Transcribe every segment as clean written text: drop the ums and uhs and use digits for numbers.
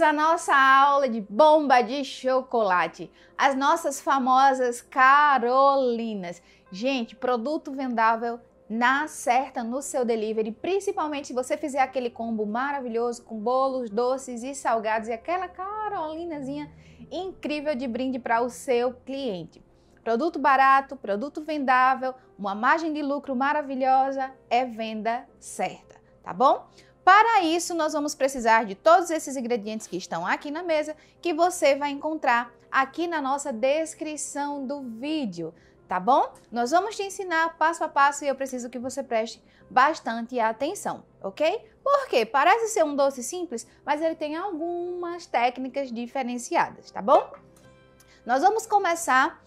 a nossa aula de bomba de chocolate, as nossas famosas Carolinas. Gente, produto vendável na certa no seu delivery, principalmente se você fizer aquele combo maravilhoso com bolos, doces e salgados e aquela Carolinazinha incrível de brinde para o seu cliente. Produto barato, produto vendável, uma margem de lucro maravilhosa, é venda certa, tá bom? Para isso, nós vamos precisar de todos esses ingredientes que estão aqui na mesa, que você vai encontrar aqui na nossa descrição do vídeo, tá bom? Nós vamos te ensinar passo a passo e eu preciso que você preste bastante atenção, ok? Porque parece ser um doce simples, mas ele tem algumas técnicas diferenciadas, tá bom? Nós vamos começar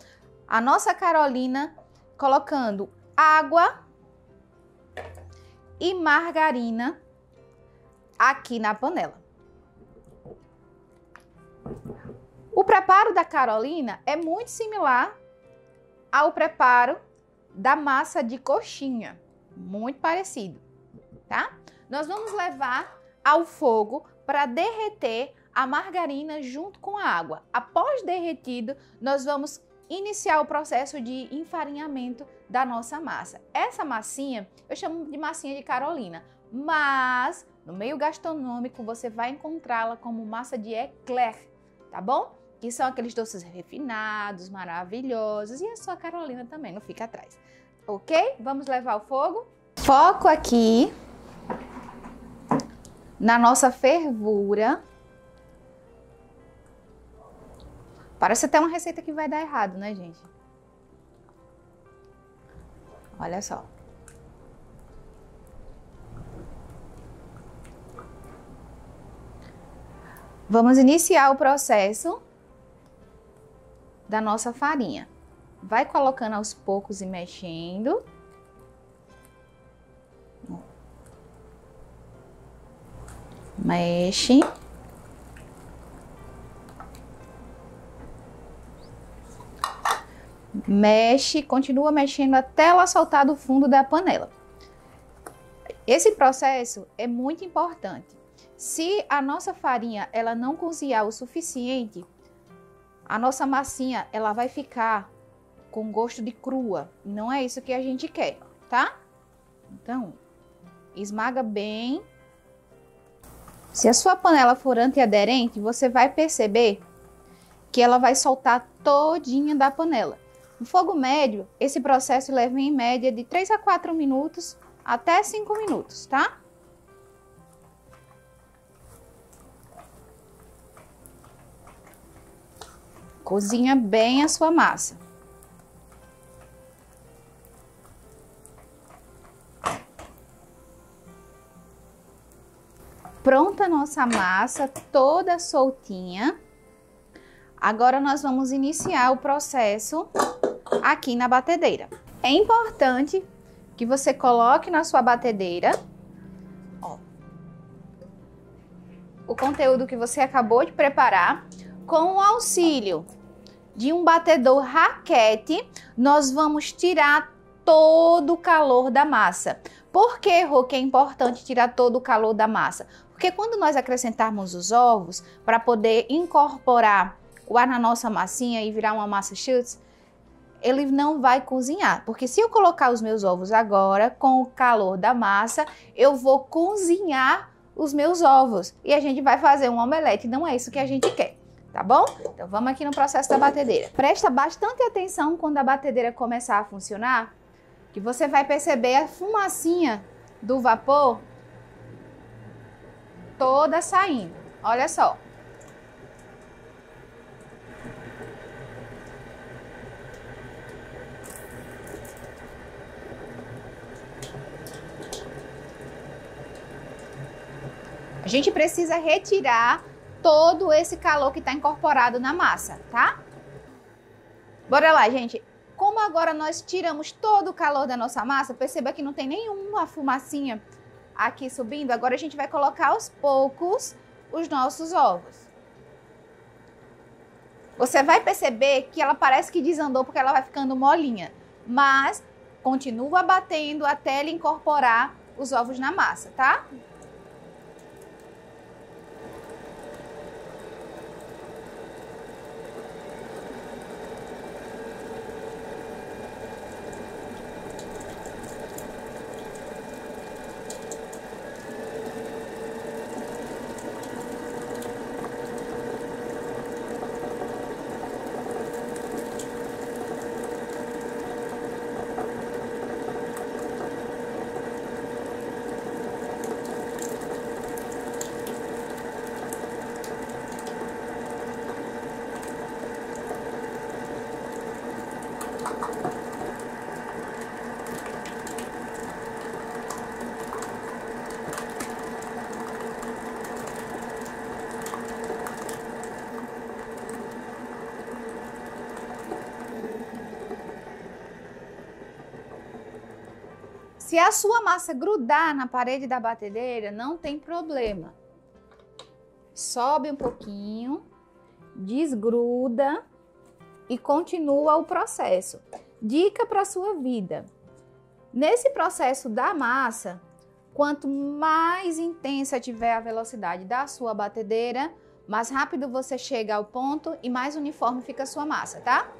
a nossa Carolina colocando água e margarina aqui na panela. O preparo da Carolina é muito similar ao preparo da massa de coxinha, muito parecido, tá? Nós vamos levar ao fogo para derreter a margarina junto com a água. Após derretido, nós vamos iniciar o processo de enfarinhamento da nossa massa. Essa massinha eu chamo de massinha de Carolina, mas no meio gastronômico você vai encontrá-la como massa de eclair, tá bom? Que são aqueles doces refinados, maravilhosos, e a sua Carolina também, não fica atrás. Ok? Vamos levar ao fogo? Foco aqui na nossa fervura. Parece até uma receita que vai dar errado, né, gente? Olha só. Vamos iniciar o processo da nossa farinha. Vai colocando aos poucos e mexendo. Mexe. Mexe, continua mexendo até ela soltar do fundo da panela. Esse processo é muito importante. Se a nossa farinha ela não cozinhar o suficiente, a nossa massinha ela vai ficar com gosto de crua. Não é isso que a gente quer, tá? Então, esmaga bem. Se a sua panela for antiaderente, você vai perceber que ela vai soltar todinha da panela. No fogo médio, esse processo leva em média de 3 a 4 minutos até 5 minutos, tá? Cozinha bem a sua massa. Pronta a nossa massa, toda soltinha. Agora nós vamos iniciar o processo aqui na batedeira. É importante que você coloque na sua batedeira, ó, o conteúdo que você acabou de preparar. Com o auxílio de um batedor raquete, nós vamos tirar todo o calor da massa. Por que, Rô, que é importante tirar todo o calor da massa? Porque quando nós acrescentarmos os ovos, para poder incorporar o ar na nossa massinha e virar uma massa chutz, ele não vai cozinhar. Porque se eu colocar os meus ovos agora, com o calor da massa, eu vou cozinhar os meus ovos. E a gente vai fazer um omelete, não é isso que a gente quer. Tá bom? Então vamos aqui no processo da batedeira. Presta bastante atenção quando a batedeira começar a funcionar, que você vai perceber a fumacinha do vapor toda saindo. Olha só. A gente precisa retirar todo esse calor que está incorporado na massa, tá? Bora lá, gente. Como agora nós tiramos todo o calor da nossa massa, perceba que não tem nenhuma fumacinha aqui subindo. Agora a gente vai colocar aos poucos os nossos ovos. Você vai perceber que ela parece que desandou porque ela vai ficando molinha, mas continua batendo até ela incorporar os ovos na massa, tá? Se a sua massa grudar na parede da batedeira, não tem problema. Sobe um pouquinho, desgruda e continua o processo. Dica para a sua vida. Nesse processo da massa, quanto mais intensa tiver a velocidade da sua batedeira, mais rápido você chega ao ponto e mais uniforme fica a sua massa, tá?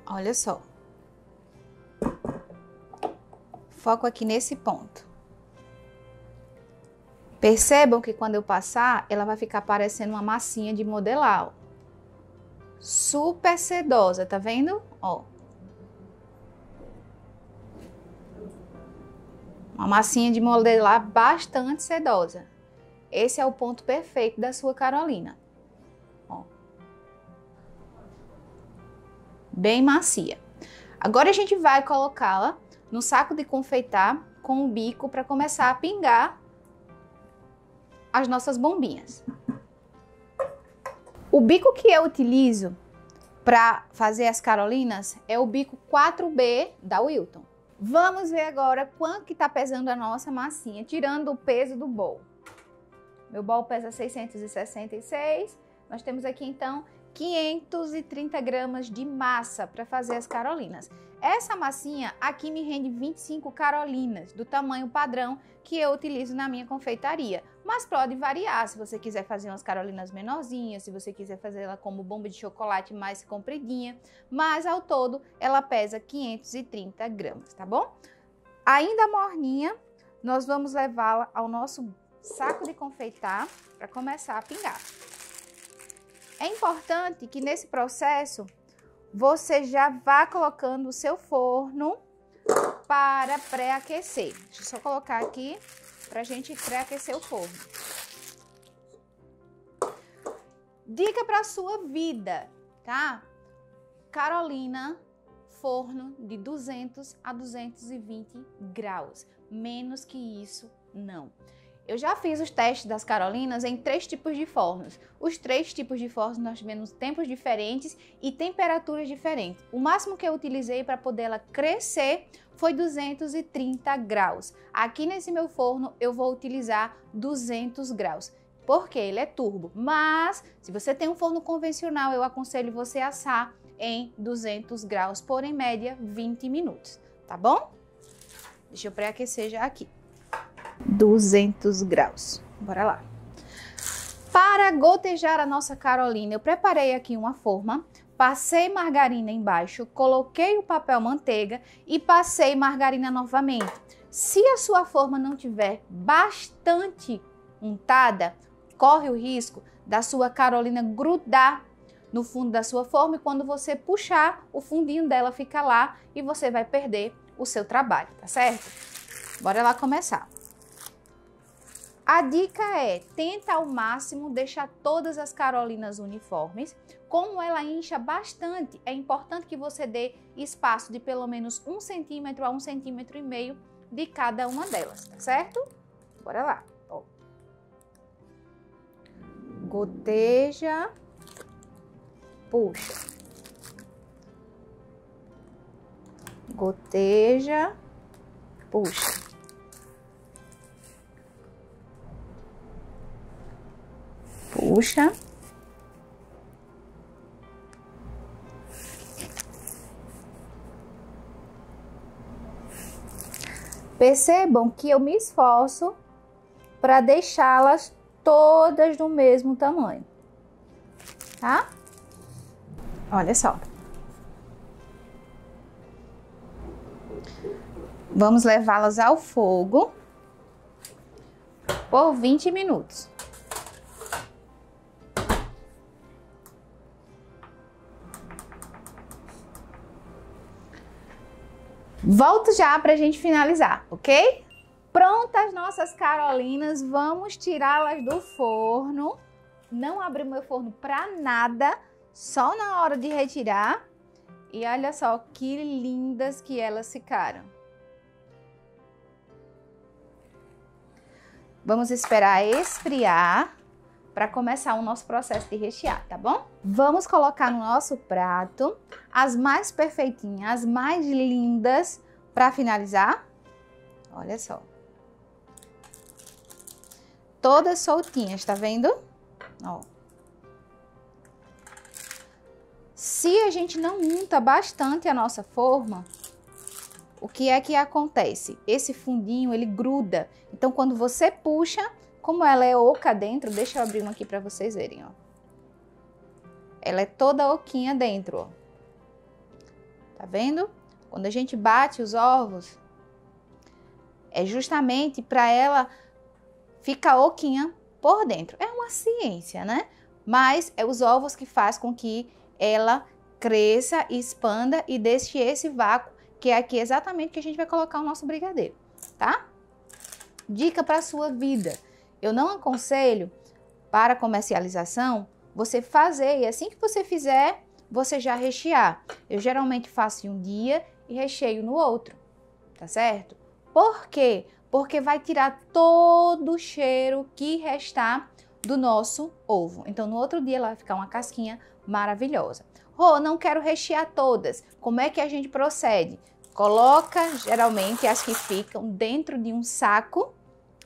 Olha só. Foco aqui nesse ponto. Percebam que quando eu passar, ela vai ficar parecendo uma massinha de modelar, ó. Super sedosa, tá vendo? Ó. Uma massinha de modelar bastante sedosa. Esse é o ponto perfeito da sua Carolina. Ó. Bem macia. Agora a gente vai colocá-la no saco de confeitar com o bico para começar a pingar as nossas bombinhas. O bico que eu utilizo para fazer as Carolinas é o bico 4B da Wilton. Vamos ver agora quanto que está pesando a nossa massinha, tirando o peso do bowl. Meu bowl pesa 666. Nós temos aqui então 530 gramas de massa para fazer as Carolinas. Essa massinha aqui me rende 25 Carolinas, do tamanho padrão que eu utilizo na minha confeitaria. Mas pode variar, se você quiser fazer umas Carolinas menorzinhas, se você quiser fazer ela como bomba de chocolate mais compridinha. Mas ao todo ela pesa 530 gramas, tá bom? Ainda morninha, nós vamos levá-la ao nosso saco de confeitar para começar a pingar. É importante que nesse processo você já vá colocando o seu forno para pré-aquecer. Deixa eu só colocar aqui para a gente pré-aquecer o forno. Dica para a sua vida, tá? Carolina, forno de 200 a 220 graus. Menos que isso, não. Eu já fiz os testes das Carolinas em 3 tipos de fornos. Os 3 tipos de fornos nós tivemos tempos diferentes e temperaturas diferentes. O máximo que eu utilizei para poder ela crescer foi 230 graus. Aqui nesse meu forno eu vou utilizar 200 graus, porque ele é turbo. Mas se você tem um forno convencional, eu aconselho você a assar em 200 graus, por em média 20 minutos, tá bom? Deixa eu pré-aquecer já aqui. 200 graus. Bora lá. Para gotejar a nossa Carolina, eu preparei aqui uma forma, passei margarina embaixo, coloquei o papel manteiga e passei margarina novamente. Se a sua forma não tiver bastante untada, corre o risco da sua Carolina grudar no fundo da sua forma e quando você puxar, o fundinho dela fica lá e você vai perder o seu trabalho, tá certo? Bora lá começar. A dica é, tenta ao máximo deixar todas as Carolinas uniformes. Como ela incha bastante, é importante que você dê espaço de pelo menos 1 centímetro a 1,5 centímetros de cada uma delas, tá certo? Bora lá. Ó. Goteja, puxa. Goteja, puxa. Puxa. Percebam que eu me esforço para deixá-las todas do mesmo tamanho, tá? Olha só. Vamos levá-las ao fogo por 20 minutos. Volto já para a gente finalizar, ok? Prontas nossas Carolinas, vamos tirá-las do forno. Não abri o meu forno para nada, só na hora de retirar. E olha só que lindas que elas ficaram. Vamos esperar esfriar para começar o nosso processo de rechear, tá bom? Vamos colocar no nosso prato as mais perfeitinhas, as mais lindas para finalizar. Olha só. Todas soltinhas, tá vendo? Ó. Se a gente não unta bastante a nossa forma, o que é que acontece? Esse fundinho, ele gruda. Então, quando você puxa, como ela é oca dentro, deixa eu abrir uma aqui para vocês verem, ó. Ela é toda oquinha dentro, ó. Tá vendo? Quando a gente bate os ovos, é justamente para ela ficar oquinha por dentro. É uma ciência, né? Mas é os ovos que faz com que ela cresça, expanda e deixe esse vácuo, que é aqui exatamente que a gente vai colocar o nosso brigadeiro, tá? Dica para a sua vida. Eu não aconselho para comercialização você fazer e assim que você fizer, você já rechear. Eu geralmente faço em um dia e recheio no outro, tá certo? Por quê? Porque vai tirar todo o cheiro que restar do nosso ovo. Então, no outro dia ela vai ficar uma casquinha maravilhosa. Rô, não quero rechear todas. Como é que a gente procede? Coloca, geralmente, as que ficam dentro de um saco,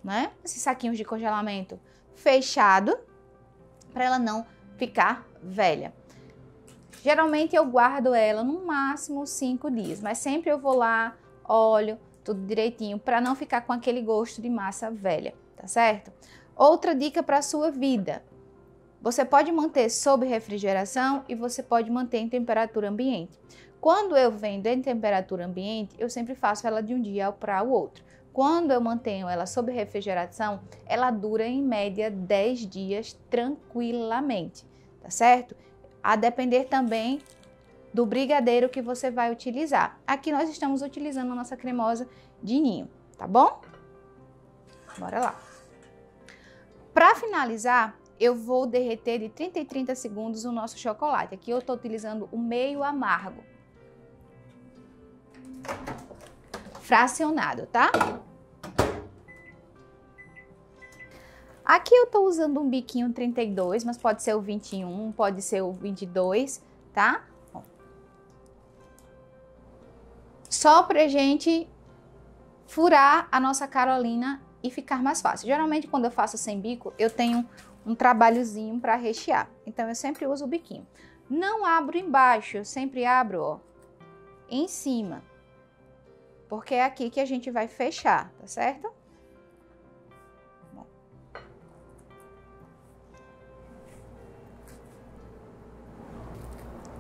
né? Esses saquinhos de congelamento fechado, para ela não ficar velha. Geralmente eu guardo ela no máximo 5 dias, mas sempre eu vou lá, olho tudo direitinho, para não ficar com aquele gosto de massa velha, tá certo? Outra dica para a sua vida. Você pode manter sob refrigeração e você pode manter em temperatura ambiente. Quando eu vendo em temperatura ambiente, eu sempre faço ela de um dia para o outro. Quando eu mantenho ela sob refrigeração, ela dura em média 10 dias tranquilamente, tá certo? A depender também do brigadeiro que você vai utilizar. Aqui nós estamos utilizando a nossa cremosa de ninho, tá bom? Bora lá. Para finalizar, eu vou derreter de 30 em 30 segundos o nosso chocolate. Aqui eu estou utilizando o meio amargo. Fracionado, tá? Aqui eu tô usando um biquinho 32, mas pode ser o 21, pode ser o 22, tá? Ó. Só pra gente furar a nossa Carolina e ficar mais fácil. Geralmente quando eu faço sem bico, eu tenho um trabalhozinho para rechear. Então eu sempre uso o biquinho. Não abro embaixo, eu sempre abro, ó, em cima. Porque é aqui que a gente vai fechar, tá certo? Bom.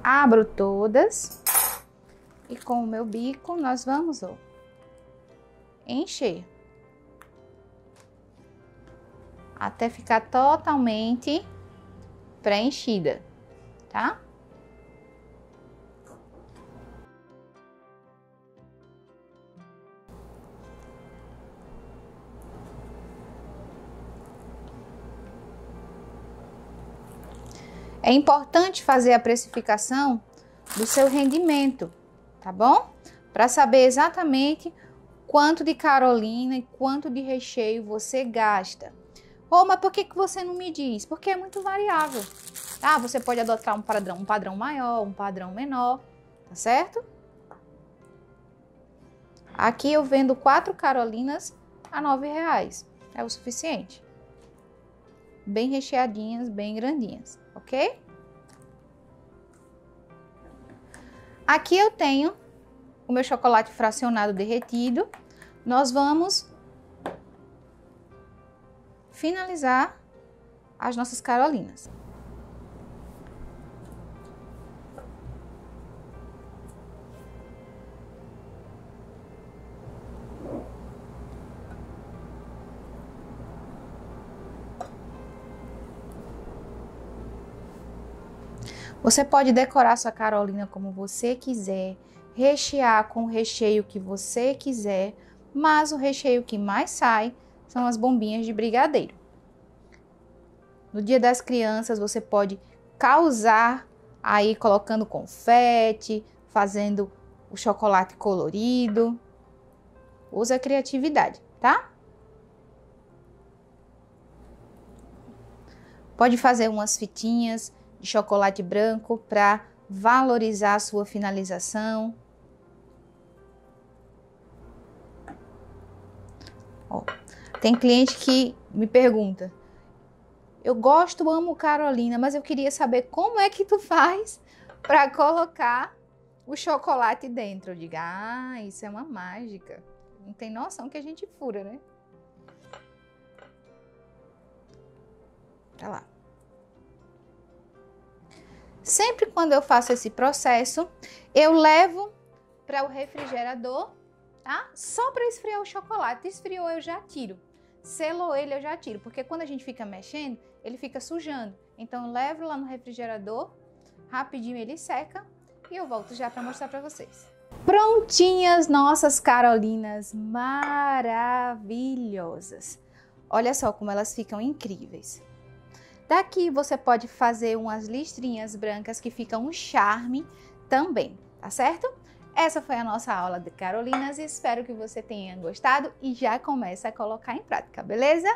Abro todas. E com o meu bico nós vamos, ó, encher. Até ficar totalmente preenchida, tá? É importante fazer a precificação do seu rendimento, tá bom? Para saber exatamente quanto de Carolina e quanto de recheio você gasta. Oh, mas por que você não me diz? Porque é muito variável, tá? Você pode adotar um padrão maior, um padrão menor, tá certo? Aqui eu vendo 4 Carolinas a R$9. É o suficiente. Bem recheadinhas, bem grandinhas, ok? Aqui eu tenho o meu chocolate fracionado derretido. Nós vamos finalizar as nossas Carolinas. Você pode decorar sua Carolina como você quiser, rechear com o recheio que você quiser, mas o recheio que mais sai são as bombinhas de brigadeiro. No Dia das Crianças você pode causar aí colocando confete, fazendo o chocolate colorido. Usa a criatividade, tá? Pode fazer umas fitinhas de chocolate branco para valorizar a sua finalização. Ó, tem cliente que me pergunta: eu gosto, amo Carolina, mas eu queria saber como é que tu faz para colocar o chocolate dentro. Eu digo, isso é uma mágica. Não tem noção que a gente fura, né? Tá lá. Sempre quando eu faço esse processo, eu levo para o refrigerador, tá? Só para esfriar o chocolate. Esfriou, eu já tiro. Selou ele, eu já tiro. Porque quando a gente fica mexendo, ele fica sujando. Então, eu levo lá no refrigerador, rapidinho ele seca e eu volto já para mostrar para vocês. Prontinhas nossas Carolinas maravilhosas. Olha só como elas ficam incríveis. Daqui você pode fazer umas listrinhas brancas que ficam um charme também, tá certo? Essa foi a nossa aula de Carolinas e espero que você tenha gostado e já comece a colocar em prática, beleza?